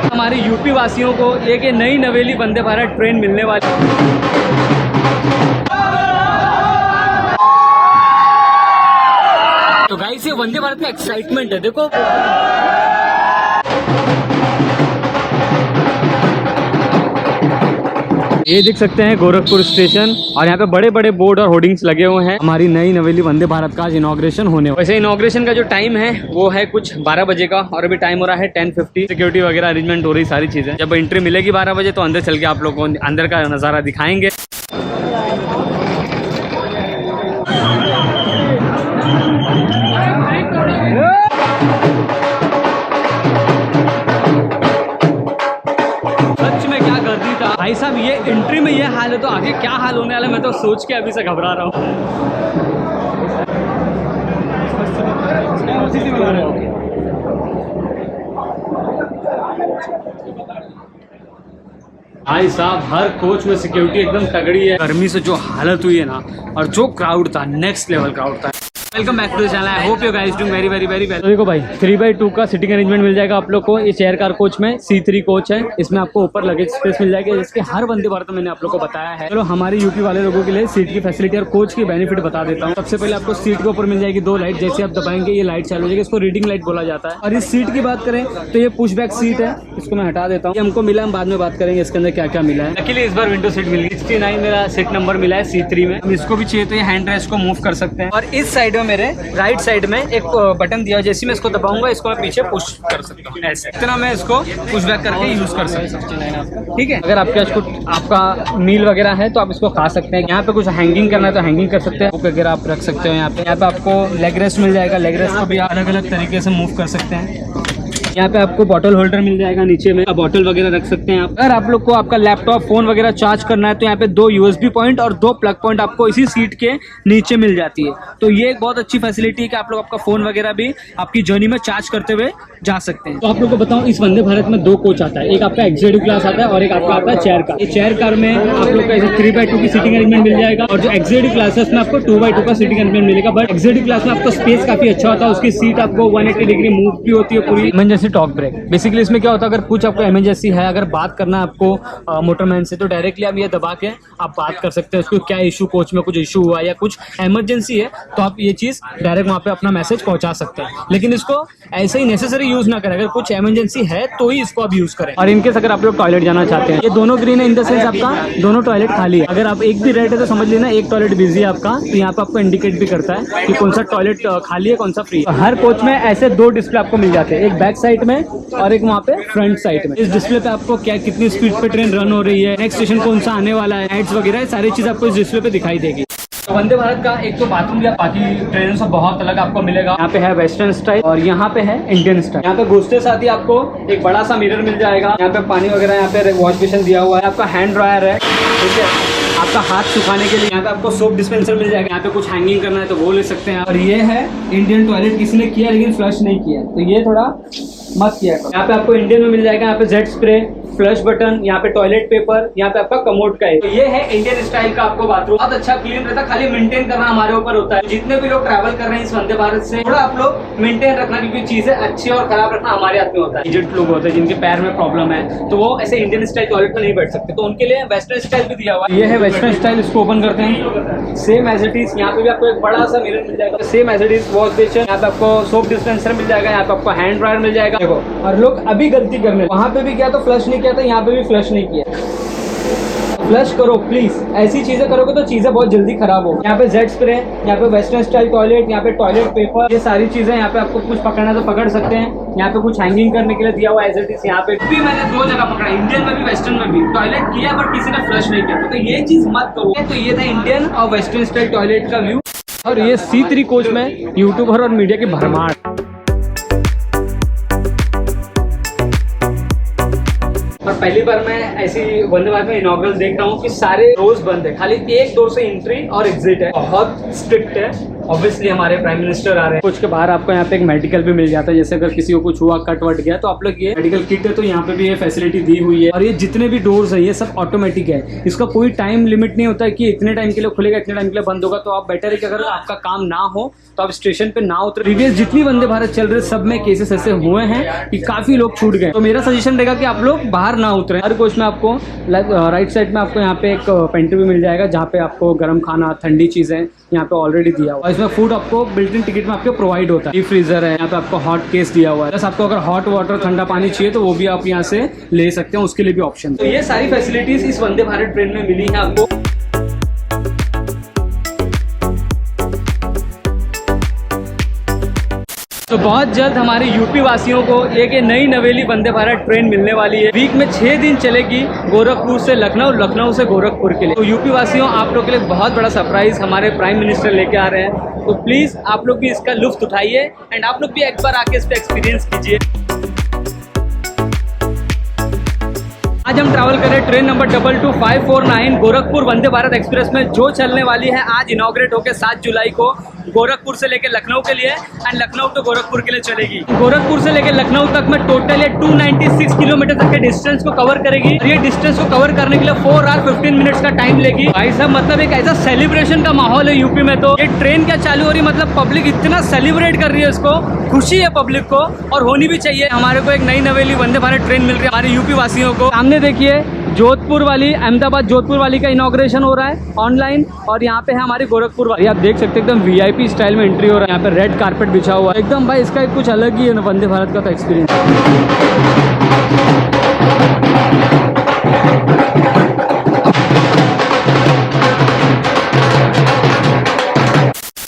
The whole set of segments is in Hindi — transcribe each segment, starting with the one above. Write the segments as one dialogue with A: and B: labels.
A: हमारे यूपी वासियों को एक नई नवेली वंदे भारत ट्रेन मिलने वाली। तो गाइस ये वंदे भारत का एक्साइटमेंट है, देखो। ये देख सकते हैं गोरखपुर स्टेशन, और यहाँ पे बड़े बड़े बोर्ड और होर्डिंग्स लगे हुए हैं। हमारी नई नवेली वंदे भारत का आज इनॉग्रेशन होने। वैसे इनॉग्रेशन का जो टाइम है वो है कुछ 12 बजे का, और अभी टाइम हो रहा है 10:50। सिक्योरिटी वगैरह अरेंजमेंट हो रही, सारी चीजें। जब एंट्री मिलेगी 12 बजे तो अंदर चल के आप लोगों को अंदर का नज़ारा दिखाएंगे। भाई साहब ये एंट्री में ये हाल है तो आगे क्या हाल होने वाला है, मैं तो सोच के अभी से घबरा रहा हूँ। भाई साहब हर कोच में सिक्योरिटी एकदम तगड़ी है। गर्मी से जो हालत हुई है ना, और जो क्राउड था, नेक्स्ट लेवल क्राउड था। Welcome back to the channel, I hope you guys doing very very very well. देखो भाई 3x2 का सीटिंग अरेंजमेंट मिल जाएगा आप लोग को। ये चेयर कार कोच में C3 कोच है, इसमें आपको ऊपर लगेज स्पेस मिल जाएगी, जिसके हर वंदे भारत में मैंने आप लोग को बताया है। चलो हमारे यूपी वाले लोगों के लिए सीट की फैसिलिटी और कोच की बेनिफिट बता देता हूँ। सबसे पहले आपको सीट के ऊपर मिल जाएगी 2 लाइट, जैसे आप दबाएंगे ये लाइट चालू हो जाएगी, इसको रीडिंग लाइट बोला जाता है। और इस सीट की बात करें तो ये पुश बैक सीट है, इसको मैं हटा देता हूँ। ये हमको मिला, हम बाद में बात करेंगे इसके अंदर क्या क्या मिला है। एक्चुअली इस बार विंडो सीट मिल गई। 69 मेरा सीट नंबर मिला है C3 में। हम इसको भी चाहिए तो ये हैंड रेस्ट को मूव कर सकते हैं। और इस साइड में मेरे राइट साइड में एक बटन दिया, जैसे मैं इसको दबाऊंगा इसको मैं पीछे पुश कर सकता हूँ। ऐसे इतना मैं इसको पुश बैक करके यूज कर सकता हूँ, ठीक है। अगर आपके आपका मील वगैरह है तो आप इसको खा सकते हैं। यहाँ पे कुछ हैंगिंग करना है तो हैंगिंग कर सकते हैं, बुक वगैरह आप रख सकते हो। यहाँ पे आपको लेग रेस्ट मिल जाएगा, लेग रेस्ट को भी अलग अलग तरीके से मूव कर सकते हैं। यहाँ पे आपको बॉटल होल्डर मिल जाएगा, नीचे में बॉटल वगैरह रख सकते हैं आप। अगर आप लोग को आपका लैपटॉप फोन वगैरह चार्ज करना है तो यहाँ पे 2 USB पॉइंट और 2 प्लग पॉइंट आपको इसी सीट के नीचे मिल जाती है। तो ये एक बहुत अच्छी फैसिलिटी है कि आप लोग आपका फोन वगैरह भी आपकी जर्नी में चार्ज करते हुए जा सकते हैं। तो आप लोग को बताऊं, इस वंदे भारत में 2 कोच आता है, एक आपका एग्जीक्यूटिव क्लास आता है और एक आपका आता है चेयर कार। ये चेयर कार में आप लोग को ऐसे 3x2 की सीटिंग अरेंजमेंट मिल जाएगा, और जो एग्जीक्यूटिव क्लास है उसमें आपको 2x2 का सीटिंग अरेंजमेंट मिलेगा। बट एग्जीक्यूटिव क्लास में आपको स्पेस काफी अच्छा होता है, उसकी सीट आपको 180 डिग्री मूव भी होती है पूरी। इमरजेंसी टॉक ब्रेक, बेसिकली इसमें क्या होता है, अगर कुछ आपको इमरजेंसी है, अगर बात करना है आपको मोटरमैन से, तो डायरेक्टली आप ये दबा के आप बात कर सकते हैं। उसको क्या इशू, कोच में कुछ इशू हुआ या कुछ इमरजेंसी है तो आप ये चीज डायरेक्ट वहाँ पे अपना मैसेज पहुंचा सकते हैं। लेकिन इसको ऐसे ही नेसेसरी यूज ना करें, अगर कुछ इमरजेंसी है तो ही इसको आप यूज करें। और इनकेस अगर आप लोग टॉयलेट जाना चाहते हैं, ये दोनों ग्रीन है, इन द सेंस आपका दोनों टॉयलेट खाली है। अगर आप एक भी रेड है तो समझ लेना एक टॉयलेट बिजी है आपका, तो यहाँ पे आपको इंडिकेट भी करता है कि कौन सा टॉयलेट खाली है, कौन सा फ्री है। हर कोच में ऐसे 2 डिस्प्ले आपको मिल जाते हैं, एक बैक साइड में और एक वहाँ पे फ्रंट साइड में। इस डिस्प्ले पे आपको क्या कितनी स्पीड पे ट्रेन रन हो रही है, नेक्स्ट स्टेशन कौन सा आने वाला है, एड्स वगैरह सारी चीज आपको इस डिस्प्ले पे दिखाई देगी। वंदे भारत का एक तो बाथरूम या बाकी ट्रेनों से बहुत अलग आपको मिलेगा। यहाँ पे है वेस्टर्न स्टाइल और यहाँ पे है इंडियन स्टाइल। यहाँ पे घुसते साथ ही आपको एक बड़ा सा मिरर मिल जाएगा। यहाँ पे पानी वगैरह, यहाँ पे वॉश बेसिन दिया हुआ है, आपका हैंड ड्रायर है, ठीक है, आपका हाथ सुखाने के लिए। यहाँ पे आपको सोप डिस्पेंसर मिल जाएगा, यहाँ पे कुछ हैंगिंग करना है तो वो ले सकते हैं। और ये है इंडियन टॉयलेट, किसी ने किया लेकिन फ्लश नहीं किया, तो ये थोड़ा मत किया करो। यहाँ पे आपको इंडियन में मिल जाएगा, यहाँ पे जेट स्प्रे, फ्लश बटन, यहाँ पे टॉयलेट पेपर, यहाँ पे आपका कमोड का है। तो ये है इंडियन स्टाइल का आपको बाथरूम, बहुत अच्छा क्लीन रहता है, खाली मेंटेन करना हमारे ऊपर होता है। जितने भी लोग ट्रैवल कर रहे हैं इस वंदे भारत से, थोड़ा आप लोग मेंटेन रखना, क्योंकि चीजें अच्छी और खराब रखना हमारे हाथ में होता है। एजेड लोग होते हैं जिनके पैर में प्रॉब्लम है, तो वो ऐसे इंडियन स्टाइल टॉयलेट में नहीं बैठ सकते, तो उनके लिए वेस्टर्न स्टाइल भी दिया हुआ है। ये है वेस्टर्न स्टाइल, इसको ओपन करते हैं, सेम एज इट इज। यहाँ पे भी आपको एक बड़ा सा मिरर मिल जाएगा, same as it is. Wash basin, यहाँ पे आपको सोप डिस्पेंसर मिल जाएगा, यहाँ पे आपको हैंड ड्रायर मिल जाएगा। देखो, और लोग अभी गलती करने, वहाँ पे भी किया तो फ्लश नहीं किया था, यहाँ पे भी फ्लश नहीं किया। फ्लश करो प्लीज, ऐसी चीजें करोगे तो चीजें बहुत जल्दी खराब हो। यहाँ पे जेट स्प्रे, यहाँ पे वेस्टर्न स्टाइल टॉयलेट, यहाँ पे टॉयलेट पेपर, ये सारी चीजें। यहाँ पे आपको कुछ पकड़ना तो पकड़ सकते हैं, यहाँ पे कुछ हैंगिंग करने के लिए दिया हुआ एज इट इज। यहाँ पे भी मैंने 2 जगह पकड़ा, इंडियन में भी वेस्टर्न में भी। टॉयलेट किया बट किसी ने फ्लश नहीं किया, तो ये चीज मत करो। तो ये था इंडियन और वेस्टर्न स्टाइल टॉयलेट का व्यू। और ये C3 कोच में यूट्यूबर और मीडिया की भरमार। और पहली बार मैं ऐसी वंदे भारत में इनॉग्रल देख रहा हूँ कि सारे रोज बंद है, खाली एक डोर से एंट्री और एग्जिट है, बहुत स्ट्रिक्ट है। ऑब्वियसली हमारे प्राइम मिनिस्टर आ रहे हैं। कोच के बाहर आपको यहाँ पे एक मेडिकल भी मिल जाता है, जैसे अगर किसी को कुछ हुआ, कट वट गया, तो आप लोग ये मेडिकल किट है तो यहाँ पे भी ये फैसिलिटी दी हुई है। और ये जितने भी डोर्स है ये सब ऑटोमेटिक है, इसका कोई टाइम लिमिट नहीं होता है कि इतने टाइम के लिए खुलेगा, इतने टाइम के लिए बंद होगा। तो आप बेटर है कि अगर आपका काम ना हो तो आप स्टेशन पे ना उतरे। प्रीवियस जितनी वंदे भारत चल रहे सब में केसेस ऐसे हुए हैं कि काफी लोग छूट गए। तो मेरा सजेशन रहेगा कि आप लोग बाहर ना उतरे। हर कोच में आपको राइट साइड में आपको यहाँ पे एक पेंट्री भी मिल जाएगा, जहाँ पे आपको गर्म खाना, ठंडी चीजें यहाँ पे ऑलरेडी दिया हुआ है। इसमें फूड आपको बिल्ट इन टिकट में आपको प्रोवाइड होता है। डीप फ्रीजर है, यहाँ पे आपको हॉट केस दिया हुआ है। बस आपको अगर हॉट वाटर, ठंडा पानी चाहिए तो वो भी आप यहाँ से ले सकते हैं, उसके लिए भी ऑप्शन। तो ये सारी फैसिलिटीज इस वंदे भारत ट्रेन में मिली है आपको। तो बहुत जल्द हमारे यूपी वासियों को एक नई नवेली वंदे भारत ट्रेन मिलने वाली है। वीक में 6 दिन चलेगी, गोरखपुर से लखनऊ, लखनऊ से गोरखपुर के लिए। तो यूपी वासियों, आप लोग के लिए बहुत बड़ा सरप्राइज हमारे प्राइम मिनिस्टर लेके आ रहे हैं। तो प्लीज़ आप लोग भी इसका लुत्फ उठाइए एंड आप लोग भी एक बार आके इस पर एक्सपीरियंस कीजिए। आज हम ट्रैवल कर रहे हैं train number 22549 Gorakhpur Vande Bharat express में, जो चलने वाली है आज इनॉग्रेट होकर 7 जुलाई को गोरखपुर से लेकर लखनऊ के लिए एंड लखनऊ तो गोरखपुर के लिए चलेगी। गोरखपुर से लेकर लखनऊ तक में टोटल 296 किलोमीटर तक के डिस्टेंस को कवर करेगी। और ये डिस्टेंस को कवर करने के लिए 4 आवर 15 मिनट्स का टाइम लेगी। भाई साहब, मतलब एक ऐसा सेलिब्रेशन का माहौल है यूपी में। तो ये ट्रेन क्या चालू हो रही है, मतलब पब्लिक इतना सेलिब्रेट कर रही है, इसको खुशी है पब्लिक को, और होनी भी चाहिए। हमारे को एक नई नवेली वंदे भारत ट्रेन मिल रही है हमारे यूपी वासियों को। सामने देखिए जोधपुर वाली, अहमदाबाद जोधपुर वाली का इनॉग्रेशन हो रहा है ऑनलाइन, और यहाँ पे है हमारी गोरखपुर वाली। आप देख सकते हैं एकदम वीआईपी स्टाइल में एंट्री हो रहा है। यहाँ पे रेड कारपेट बिछा हुआ है एकदम। भाई इसका कुछ अलग ही है वंदे भारत का तो एक्सपीरियंस।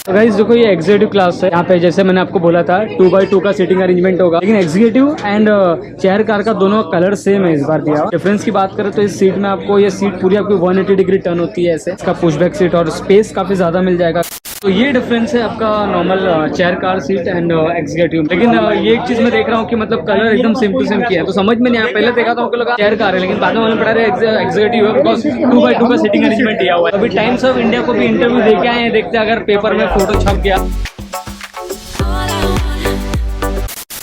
A: तो गाइस देखो, ये एग्जीक्यूटिव क्लास है। यहाँ पे जैसे मैंने आपको बोला था 2x2 का सीटिंग अरेंजमेंट होगा, लेकिन एग्जीक्यूटिव एंड चेयर कार का दोनों कलर सेम है इस बार दिया। डिफरेंस की बात करें तो इस सीट में आपको, ये सीट पूरी आपकी 180 डिग्री टर्न होती है ऐसे। इसका पुशबैक सीट और स्पेस काफी ज्यादा मिल जाएगा। तो ये डिफरेंस है आपका normal chair car seat and executive. लेकिन ये एक चीज मैं देख रहा हूँ कि मतलब कलर एकदम सेम टू सेम किया है, तो समझ में नहीं आया। पहले देखा था लगा चेयर कार है, लेकिन बाद में मालूम पड़ा एग्जीक्यूटिव है, बिकॉज 2x2 का सीटिंग अरेंजमेंट दिया हुआ है। अभी टाइम्स ऑफ इंडिया को भी इंटरव्यू देके आए हैं, देखते अगर पेपर में फोटो छप गया।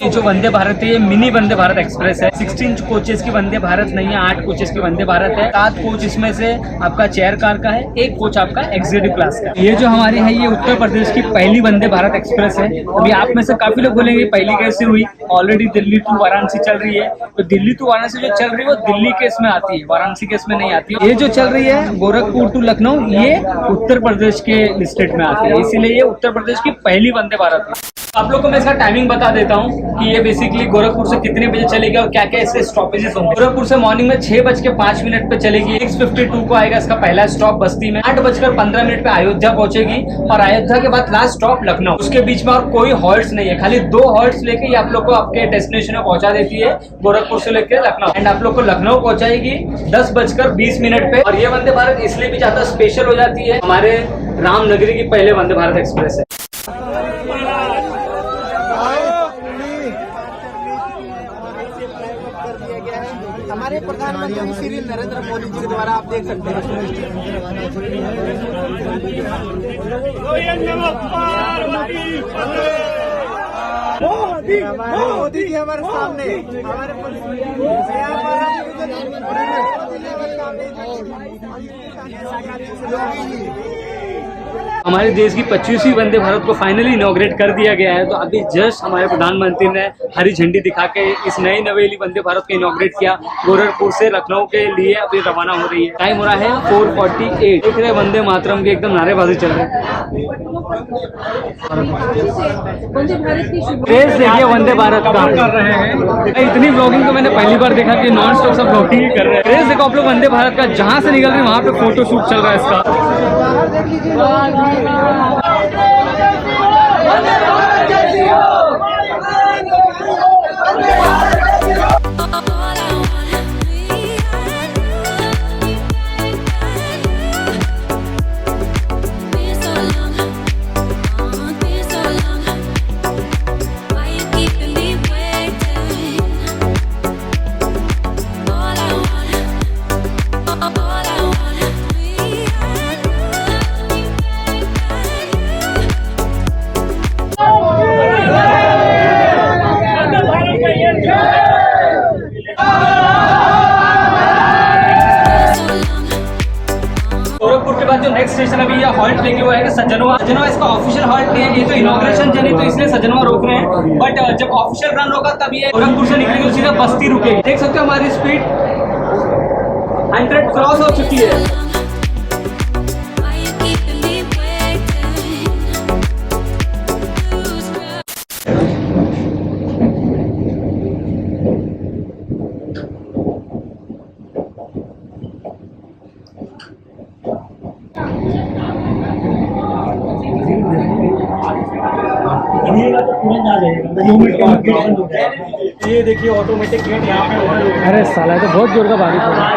A: ये जो वंदे भारत है, ये मिनी वंदे भारत एक्सप्रेस है। 16 कोचेस की वंदे भारत नहीं है, 8 कोचेस की वंदे भारत है। 7 कोच इसमें से आपका चेयर कार का है, 1 कोच आपका एग्जीक्यूटिव क्लास का। ये जो हमारी है, ये उत्तर प्रदेश की पहली वंदे भारत एक्सप्रेस है। अभी आप में से काफी लोग बोलेंगे पहली कैसे हुई, ऑलरेडी दिल्ली टू वाराणसी चल रही है। तो दिल्ली टू वाराणसी जो चल रही है वो दिल्ली के इसमें आती है, वाराणसी के इसमें नहीं आती है। ये जो चल रही है गोरखपुर टू लखनऊ, ये उत्तर प्रदेश के लिस्टेड में आती है, इसीलिए ये उत्तर प्रदेश की पहली वंदे भारत है। आप लोग को मैं इसका टाइमिंग बता देता हूँ कि ये बेसिकली गोरखपुर से कितने बजे चलेगी और क्या क्या इसके स्टॉपेजेस होंगे। गोरखपुर से मॉर्निंग में 6:05 पे चलेगी। 6:52 को आएगा इसका पहला स्टॉप बस्ती में। 8:15 पे अयोध्या पहुंचेगी, और अयोध्या के बाद लास्ट स्टॉप लखनऊ। उसके बीच में और कोई हॉल्ट्स नहीं है, खाली 2 हॉल्ट्स लेके ये आप लोग को आपके डेस्टिनेशन में पहुंचा देती है, गोरखपुर से लेकर लखनऊ। एंड आप लोग को लखनऊ पहुंचाएगी 10:20 पे। और ये वंदे भारत इसलिए भी ज्यादा स्पेशल हो जाती है, हमारे रामनगरी की पहले वंदे भारत एक्सप्रेस है।
B: हमारे प्रधानमंत्री श्री नरेंद्र मोदी जी के द्वारा आप देख सकते हैं। मोदी जी हमारे सामने, हमारे
A: हमारे देश की 25वीं वंदे भारत को फाइनली इनॉग्रेट कर दिया गया है। तो अभी जस्ट हमारे प्रधानमंत्री ने हरी झंडी दिखा के इस नई नवेली वंदे भारत को इनॉग्रेट किया। गोरखपुर से लखनऊ के लिए अभी रवाना हो रही है। टाइम हो रहा है 4:48। देख रहे वंदे मातरम के एकदम नारेबाजी चल रहे हैं। क्रेज देखिए वंदे भारत का कर रहे हैं। इतनी ब्लॉगिंग तो मैंने पहली बार देखा कि नॉन स्टॉप सब ब्लॉगिंग ही कर रहे हैं। क्रेज देखो आप लोग वंदे भारत का, जहाँ से निकल रहे हैं वहाँ पे फोटो शूट चल रहा है इसका। स्टेशन अभी ये हॉल्ट लेके हुआ है कि सज्जनवा इसका ऑफिशियल हॉल्ट नहीं है, ये तो इनॉग्रेशन जर्नी तो इसलिए सज्जनवा रोक रहे हैं, बट जब ऑफिशियल रन होगा तब ये गोरखपुर से निकलेगी सीधा बस्ती रुकेगी। देख सकते हो हमारी स्पीड 100 क्रॉस हो चुकी है।
B: ये देखिए ऑटोमेटिक गेट यहाँ पे ओपन हो गया।
A: अरे साला ये तो बहुत जोर का बारिश हो रहा है।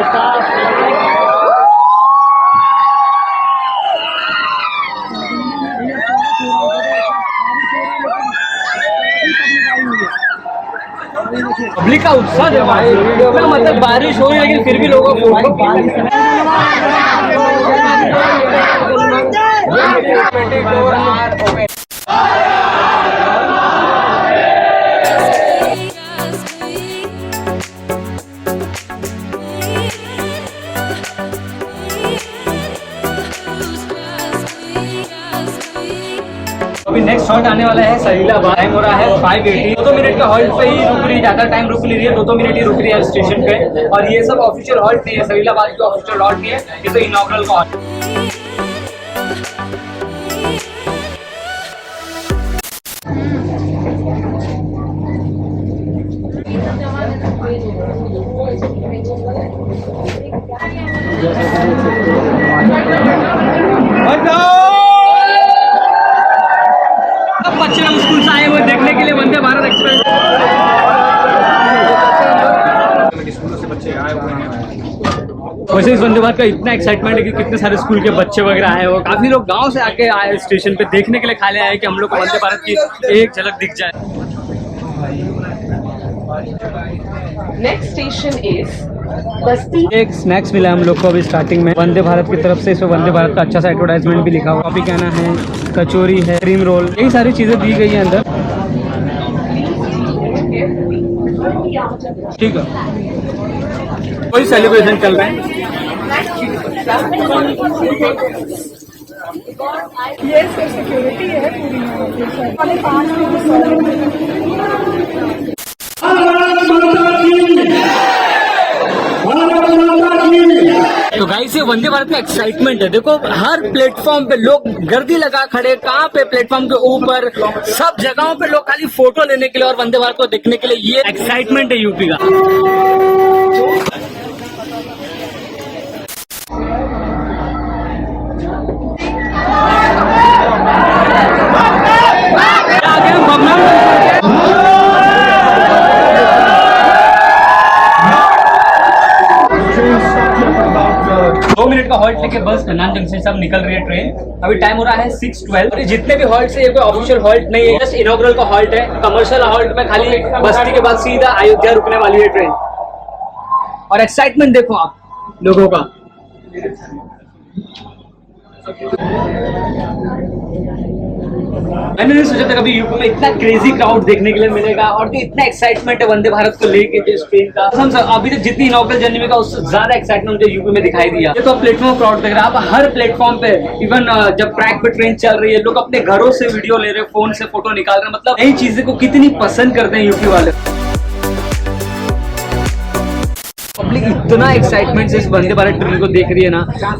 A: पब्लिक का उत्साह है भाई, मतलब बारिश हो रही है लेकिन फिर भी लोगों को अभी नेक्स्ट शॉट आने वाला है सलीलाबाद। टाइम हो रहा है 5:80। 2 मिनट के हॉल्ट पे ही रुक रही है, ज्यादा टाइम रुक नहीं रही है, 2 मिनट ही रुक रही है स्टेशन पे। और ये सब ऑफिशियल हॉल्ट नहीं है, सलीलाबाद की ऑफिशियल हॉल्ट नहीं है, ये तो इनॉग्रल का हॉल्ट। बच्चे लोग स्कूल से आए हुए देखने के लिए वंदे भारत एक्सप्रेस।
B: स्कूलों से बच्चे आए हुए हैं।
A: वैसे इस वंदे भारत का इतना एक्साइटमेंट है कि कितने सारे स्कूल के बच्चे वगैरह आए हो, काफी लोग गांव से आके आए स्टेशन पे देखने के लिए, खाली आए कि हम लोग को वंदे भारत की एक झलक दिख जाए।
C: Next station is बस्ती।
A: एक स्नैक्स मिला हम लोग को अभी स्टार्टिंग में वंदे भारत की तरफ से। इसमें वंदे भारत का अच्छा सा एडवर्टाइजमेंट भी लिखा हुआ। कॉफी कहना है, कचौरी है, क्रीम रोल, यही सारी चीजें दी गई है अंदर। ठीक है, कोई सेलिब्रेशन चल रहा है।
C: ये सिक्योरिटी है
A: तो गाइस ये वंदे भारत में एक्साइटमेंट है। देखो हर प्लेटफॉर्म पे लोग गर्दी लगा खड़े, कहाँ पे प्लेटफॉर्म के ऊपर, सब जगहों पे लोग खाली फोटो लेने के लिए और वंदे भारत को देखने के लिए। ये एक्साइटमेंट है यूपी का। आगे हम दो मिनट का हॉल्ट लेके बस कन्नान जंक्शन सब निकल रही है ट्रेन। अभी टाइम हो रहा है 6:12। और जितने भी हॉल्ट है ये कोई ऑफिशियल हॉल्ट नहीं है, जस्ट इनॉग्रल का हॉल्ट है। कमर्शियल हॉल्ट में खाली बस्ती के बाद सीधा अयोध्या रुकने वाली है ट्रेन। और एक्साइटमेंट देखो आप लोगों का। मैंने नहीं सोचा था कभी यूपी में इतना क्रेजी क्राउड देखने के लिए मिलेगा, और जो इतना एक्साइटमेंट है वंदे भारत को लेके इस ट्रेन का। हम अभी तक जितनी इनॉग्रल जर्नी में का उससे ज्यादा एक्साइटमेंट मुझे यूपी में दिखाई दिया। ये तो प्लेटफॉर्म क्राउड देख रहे हैं आप, हर प्लेटफॉर्म पे। इवन जब ट्रैक पे ट्रेन चल रही है, लोग अपने घरों से वीडियो ले रहे हैं, फोन से फोटो निकाल रहे हैं। मतलब नई चीजें को कितनी पसंद करते हैं यूपी वाले। पब्लिक इतना एक्साइटमेंट से इस वंदे भारत ट्रेन को देख रही है ना,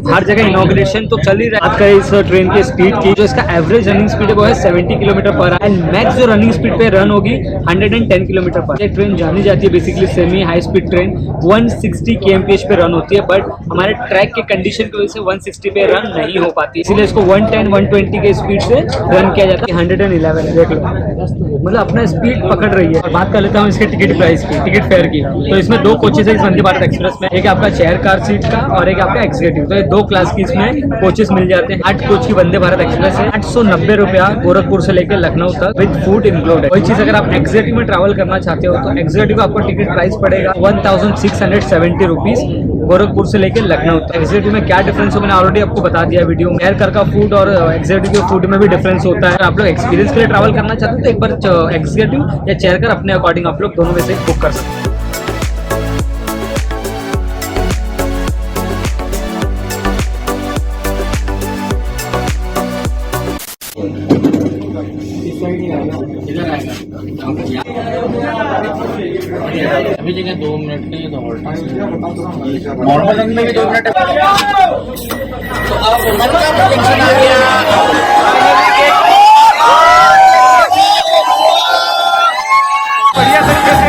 A: हर जगह इनॉग्रेशन तो चल ही रहा है। बात करें इस ट्रेन की स्पीड की, जो इसका एवरेज रनिंग स्पीड है वो है 70 kilometre per hour, and max जो रनिंग स्पीड पे रन होगी 110 किलोमीटर पर। ये ट्रेन जानी जाती है basically semi high speed train. 160 kmph पे रन होती है, बट हमारे ट्रैक के कंडीशन की वजह से 160 पे रन नहीं हो पाती, इसीलिए इसको 110-120 के स्पीड से रन किया जाता है। 111 है, देख लो, मतलब अपना स्पीड पकड़ रही है। और बात कर लेता हूँ इसके टिकट प्राइस की, टिकट फेयर की। तो इसमें 2 कोचेस है इस वंदे भारत एक्सप्रेस में, एक आपका चेयर कार सीट का और एक आपका एग्जीक्यूटिव। तो ये 2 क्लास की इसमें कोचेस मिल जाते हैं। 8 कोच की वंदे भारत एक्सप्रेस है। 890 रुपया गोरखपुर से लेकर लखनऊ तक विद फूड इंक्लूड है। वही चीज अगर आप एग्जीक्यूटिव में ट्रैवल करना चाहते हो तो एग्जीक्यूटिव आपको टिकट प्राइस पड़ेगा 1670 रुपीज गोरखपुर से लेकर लखनऊ तक। एग्जीक्यूटिव में क्या डिफरेंस है मैंने ऑलरेडी आपको बता दिया वीडियो में। चेयर कार का फूड और एग्जीक्यूटिव के फूड में भी डिफरेंस होता है। आप लोग एक्सपीरियंस के लिए ट्रैवल करना चाहते हो तो एक बार एग्जीक्यूटिव या चेयर कार अपने अकॉर्डिंग आप लोग दोनों में से बुक कर सकते हैं।
B: अभी जगह 2 मिनट के लिए तो हॉल्ट नॉर्मल में भी 2 मिनट तो अब टेंशन आ गया। बढ़िया तरीके से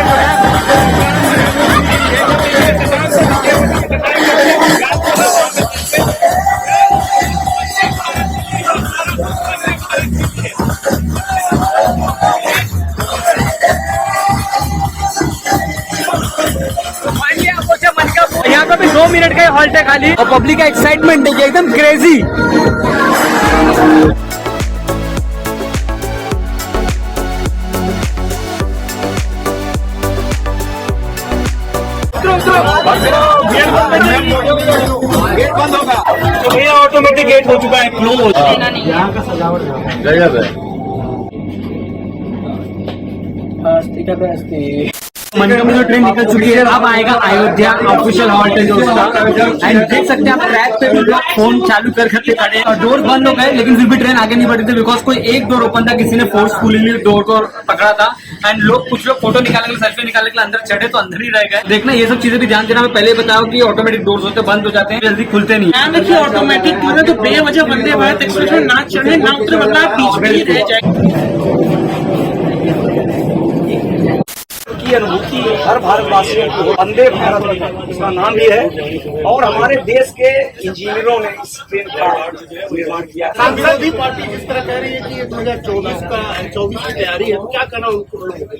B: यहाँ का भी 2 मिनट का हॉल्ट है खाली और पब्लिक का एक्साइटमेंट देखिए एकदम क्रेजी। गेट बंद होगा तो भैया ऑटोमेटिक गेट हो चुका है क्लोज। यहाँ का सजावट गजब है। मनका में जो ट्रेन निकल चुकी है अब आएगा अयोध्या ऑफिशियल हॉल्ट है जो उसका एंड देख सकते हैं आप ट्रैक पे भी लोग फोन चालू कर करके खड़े और डोर बंद हो गए लेकिन फिर भी ट्रेन आगे नहीं बढ़ी थी बिकॉज कोई एक डोर ओपन था, किसी ने फोर्सफुली डोर को पकड़ा था एंड लोग कुछ लोग फोटो निकालने के लिए सेल्फी निकालने के लिए अंदर चढ़े तो अंदर ही रह गए। देखना ये सब चीजें भी ध्यान देना। मैं पहले बताऊं कि ऑटोमेटिक डोर्स होते बंद हो जाते हैं, जल्दी खुलते नहीं।
D: देखिए ऑटोमेटिक क्यों तो बेवजह वंदे भारत एक्सप्रेस में ना चढ़े ना उतरे वरना बीच में ही रह जाए।
B: की अनुभूति हर भारतवासियों को वंदे भारत इसका नाम भी है और हमारे देश के इंजीनियरों ने इस ट्रेन का निर्माण किया।
D: विरोधी पार्टी जिस तरह कह रही है कि 2024 की तैयारी है, क्या करना उनको?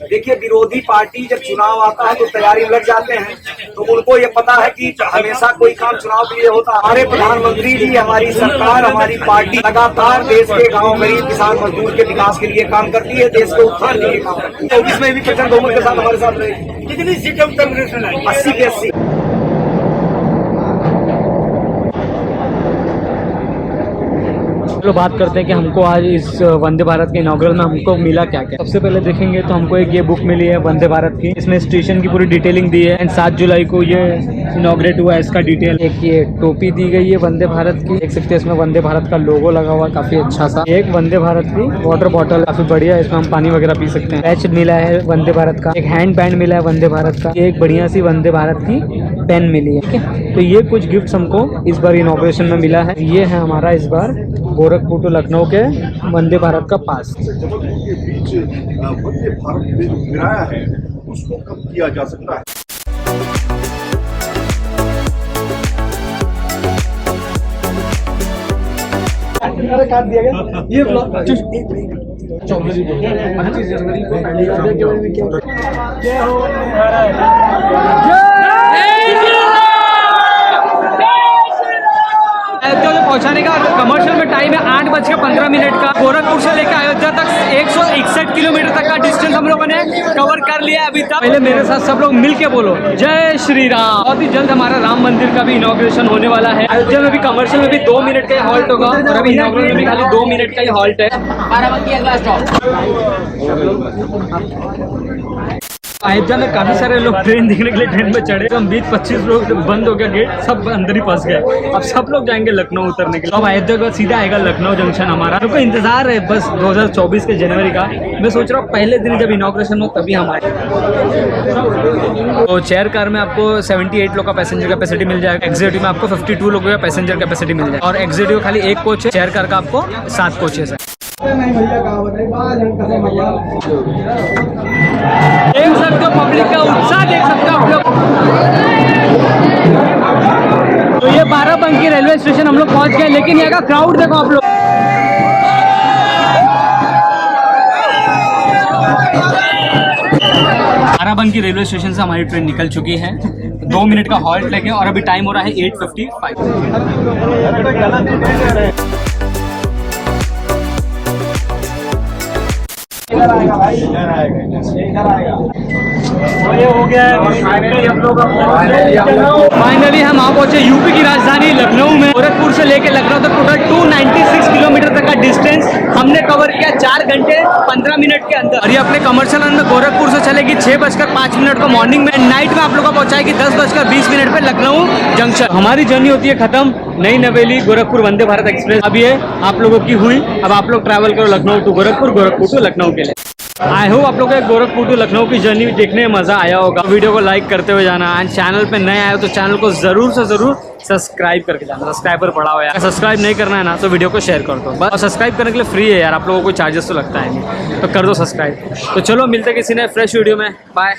B: देखिए विरोधी पार्टी जब चुनाव आता है तो तैयारी में लग जाते हैं, तो उनको ये पता है कि हमेशा कोई काम चुनाव के लिए होता है। हमारे प्रधानमंत्री जी, हमारी सरकार, हमारी पार्टी लगातार देश के गाँव गरीब किसान मजदूर के विकास के लिए काम करती है, देश के उत्थान के लिए काम करती है। 24 में भी प्रचंड बहुमत के साथ हमारे साथ रही।
D: कितनी सीटें उत्तर प्रदेश में आई?
B: 80 के 80।
A: चलो बात करते हैं कि हमको आज इस वंदे भारत के इनॉग्रल में हमको मिला क्या क्या। सबसे पहले देखेंगे तो हमको एक ये बुक मिली है वंदे भारत की, इसमें स्टेशन की पूरी डिटेलिंग दी है एंड 7 जुलाई को ये इनॉग्रेट हुआ है इसका डिटेल। एक ये टोपी दी गई है वंदे भारत की, देख सकते हैं इसमें वंदे भारत का लोगो लगा हुआ है काफी अच्छा सा। एक वंदे भारत की वाटर बॉटल काफी बढ़िया है, इसमें हम पानी वगैरह पी सकते हैं। पैच मिला है वंदे भारत का, एक हैंड बैंड मिला है वंदे भारत का, एक बढ़िया सी वंदे भारत की पेन मिली है। ठीक है, तो ये कुछ गिफ्ट हमको इस बार इनॉग्रेशन में मिला है। ये है हमारा इस बार गोरखपुर टू लखनऊ के वंदे भारत का पास।
E: वंदे भारत में जो किराया है उसको कम किया जा सकता है।
B: काट दिया गया ये ब्लॉग 24 जनवरी को
A: अयोध्या में पहुंचाने का कमर्शियल में टाइम है 8:15 का। गोरखपुर से लेकर अयोध्या तक 161 किलोमीटर तक का डिस्टेंस हम लोगों ने कवर कर लिया अभी तक। पहले मेरे साथ सब लोग मिल के बोलो जय श्री राम। बहुत ही जल्द हमारा राम मंदिर का भी इनॉग्रेशन होने वाला है। अयोध्या में भी कमर्शियल में भी 2 मिनट का ही हॉल्ट होगा और अभी इनॉग्रेशन में भी खाली 2 मिनट का ही हॉल्ट है। अयोध्या में काफी सारे लोग ट्रेन देखने के लिए ट्रेन में चढ़े, हम 20-25 लोग बंद हो गया गेट, सब अंदर ही फंस गए। अब सब लोग जाएंगे लखनऊ उतरने के लिए। अब अयोध्या के बाद सीधा आएगा लखनऊ जंक्शन हमारा। तो इंतजार है बस 2024 के जनवरी का। मैं सोच रहा हूँ पहले दिन जब इनॉग्रेशन हो तभी हम आए। तो चेयर कार में आपको 78 लोग का पैसेंजर कैपेसिटी मिल जाएगा, एग्जीक्यूटिव में आपको 52 लोगों का पैसेंजर कैपेसिटी मिल जाएगा और एग्जीक्यूटिव खाली 1 कोच है, चेयर कार का आपको 7 कोचेस है। देख सकते हो पब्लिक का उत्साह, देख सकते हो आप लोग। तो ये बाराबंकी रेलवे स्टेशन हम लोग पहुंच गए, लेकिन यहाँ का क्राउड देखो आप लोग। बाराबंकी रेलवे स्टेशन से हमारी ट्रेन निकल चुकी है, 2 मिनट का हॉल्ट लेके और अभी टाइम हो रहा है 8:55।
B: ये हो गया है फाइनली हम लोग
A: फाइनली हम वहाँ पहुंचे यूपी की राजधानी लखनऊ में। गोरखपुर से लेकर लखनऊ तक टोटल 296 किलोमीटर तक का डिस्टेंस हमने कवर किया 4 घंटे 15 मिनट के अंदर। और ये अपने कमर्शियल में गोरखपुर से चलेगी 6:05 को मॉर्निंग में, नाइट में आप लोग को पहुंचाएगी 10:20 पे लखनऊ जंक्शन। हमारी जर्नी होती है खत्म, नई नवेली गोरखपुर वंदे भारत एक्सप्रेस अब ये आप लोगों की हुई। अब आप लोग ट्रैवल करो लखनऊ टू गोरखपुर, गोरखपुर टू लखनऊ के लिए। आई होप आप लोगों को गोरखपुर टू लखनऊ की जर्नी देखने में मज़ा आया होगा। वीडियो को लाइक करते हुए जाना एंड चैनल पे नए आए हो तो चैनल को ज़रूर से ज़रूर सब्सक्राइब करके जाना। सब्सक्राइबर पड़ा हो यार, सब्सक्राइब नहीं करना है ना तो वीडियो को शेयर कर दो बस। और सब्सक्राइब करने के लिए फ्री है यार, आप लोगों को चार्जेस तो लगता है नहीं, तो कर दो सब्सक्राइब। तो चलो मिलते किसी ने फ्रेश वीडियो में, बाय।